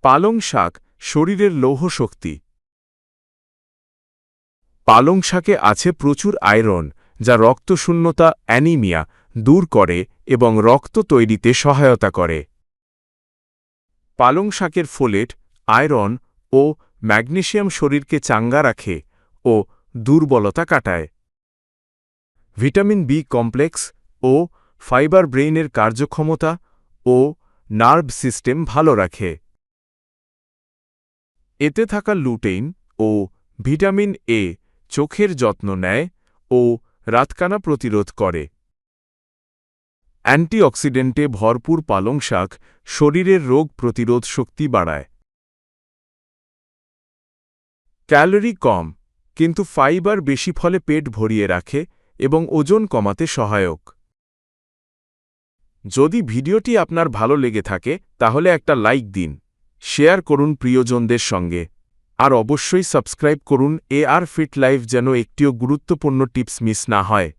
পালং শাক শরীরের লৌহ শক্তি। পালং শাকে আছে প্রচুর আয়রন, যা রক্তশূন্যতা অ্যানিমিয়া দূর করে এবং রক্ত তৈরিতে সহায়তা করে। পালং শাকের ফোলেট, আয়রন ও ম্যাগনেসিয়াম শরীরকে চাঙ্গা রাখে ও দুর্বলতা কাটায়। ভিটামিন বি কমপ্লেক্স ও ফাইবার ব্রেইনের কার্যক্ষমতা ও নার্ভ সিস্টেম ভালো রাখে। এতে থাকা লুটেইন ও ভিটামিন এ চোখের যত্ন নেয় ও রাতকানা প্রতিরোধ করে। অ্যান্টিঅক্সিডেন্টে ভরপুর পালং শাক শরীরের রোগ প্রতিরোধ শক্তি বাড়ায়। ক্যালোরি কম, কিন্তু ফাইবার বেশি ফলে পেট ভরিয়ে রাখে এবং ওজন কমাতে সহায়ক। যদি ভিডিওটি আপনার ভালো লেগে থাকে তাহলে একটা লাইক দিন, শেয়ার করুন প্রিয়জনদের সঙ্গে, আর অবশ্যই সাবস্ক্রাইব করুন AR ফিট লাইফ যেন একটিও গুরুত্বপূর্ণ টিপস মিস না হয়।